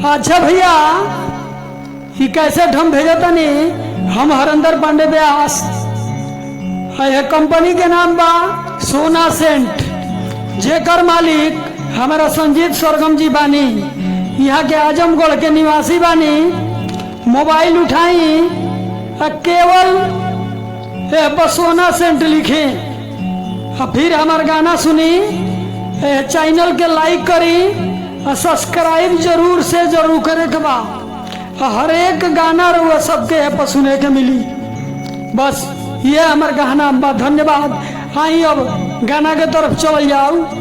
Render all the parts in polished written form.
अच्छा भैया ये कैसे हम भेजा तनी। हम हरिंदर पांडे व्यास है, कंपनी के नाम बा सोना सेंट, जेकर मालिक हमारा संजीत सरगम जी बानी, यहाँ के आजमगढ़ के निवासी बानी। मोबाइल उठाई केवल सोना सेंट लिखे, फिर हमारा गाना सुनी, चैनल के लाइक करी, सब्सक्राइब जरूर से जरूर करे के बा। हर एक गाना रहुआ सबके पर सुने के मिली। बस ये हमार गाना बा। धन्यवाद। आई अब गाना के तरफ चल जाओ।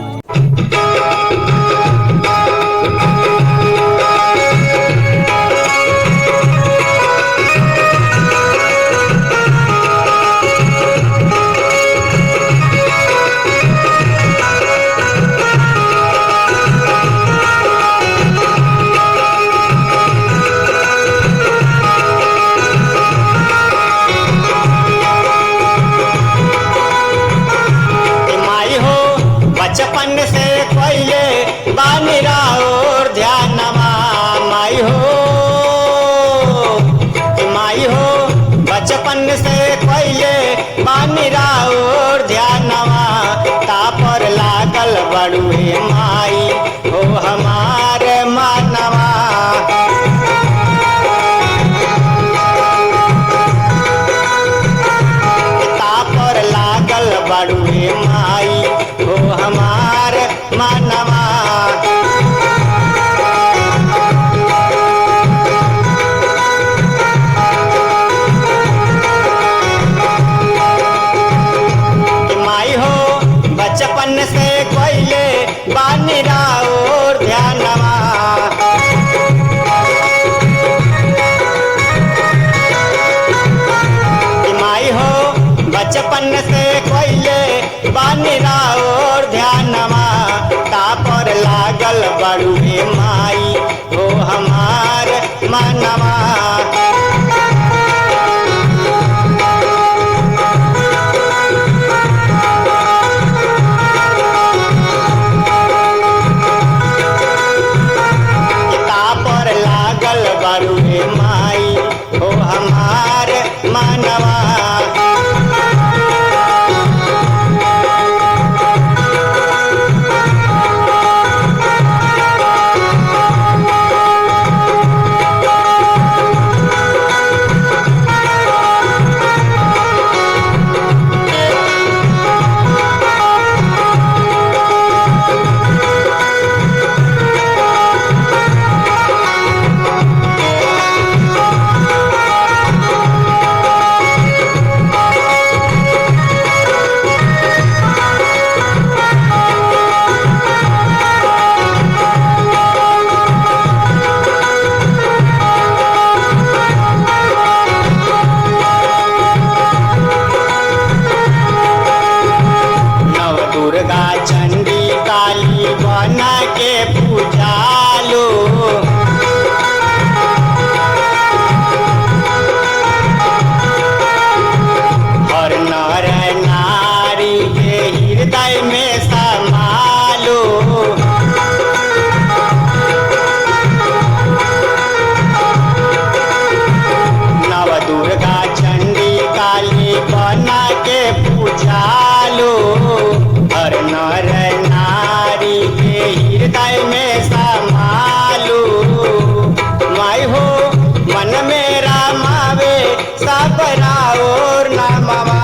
बचपन से पहले बानिरा और ध्यानमा माई हो बचपन से पहले बानिरा और ध्यानमा तापर लागल बड़ुए माई हो हमारे मानवा। तापर लागल बड़ुए माई हो हमार मानवा। माई हो बचपन से पहले बानिरा और ध्यानवा। माई हो बचपन से पहले बानिरा और ध्यानवा तापर लागल बड़ुए माई हो हमार मानवा। तापर लागल बड़ुए माई हो हमार मानवा। दुर्गा चंडी काली बना के पूजालो। हर नर नारी के हृदय में समालो। नव दुर्गा चंडी काली बना के पूजालो। हर नर नारी के हृदय में समालो। माई हो मन में रामावे सबरा और नामवा।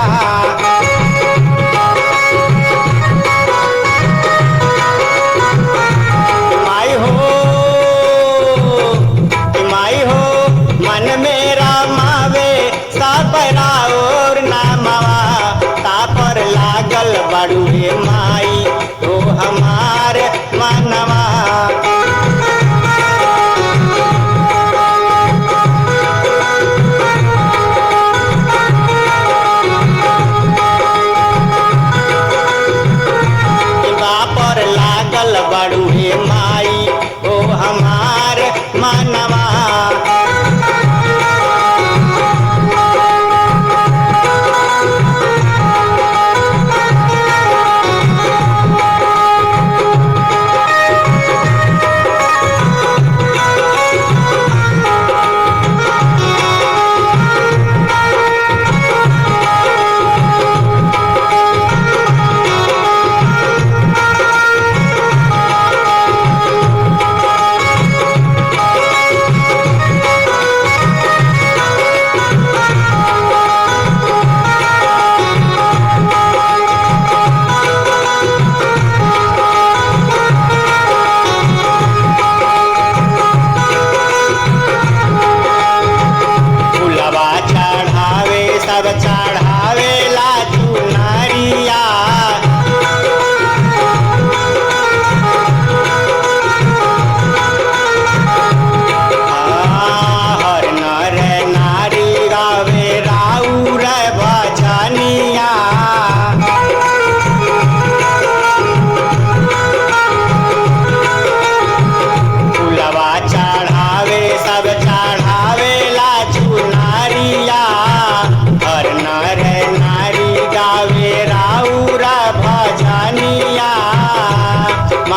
माई हो मन में रामावे सबरा और नामवा तापर लागल बड़ुए माई हो हमार मानवा। तापर लागल बड़ुए माई हो हमार मानवा।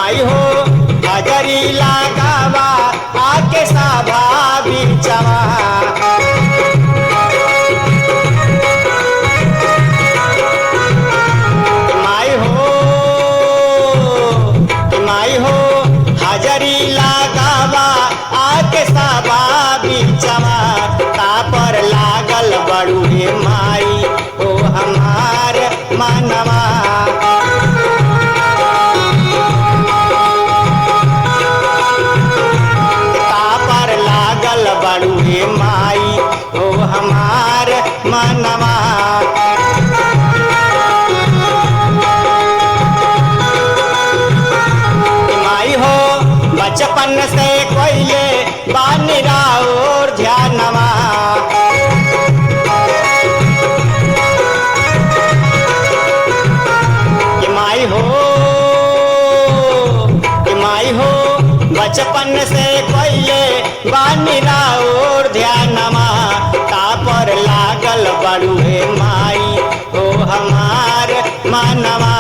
माई हो हजरी लगावा आके सभा बिचवा माई हो हजरी लगावा आके सभा बिचवा तापर लागल बड़ुए माई ओ हमार मनवा तापर लागल बड़ुए माई ओ हमार मनवा बचपन से कोइले बानिरा और ध्यानवा माई हो बचपन से कोइले बानिरा और ध्यानवा तापर लागल बड़ुए माई ओ हमार मनवा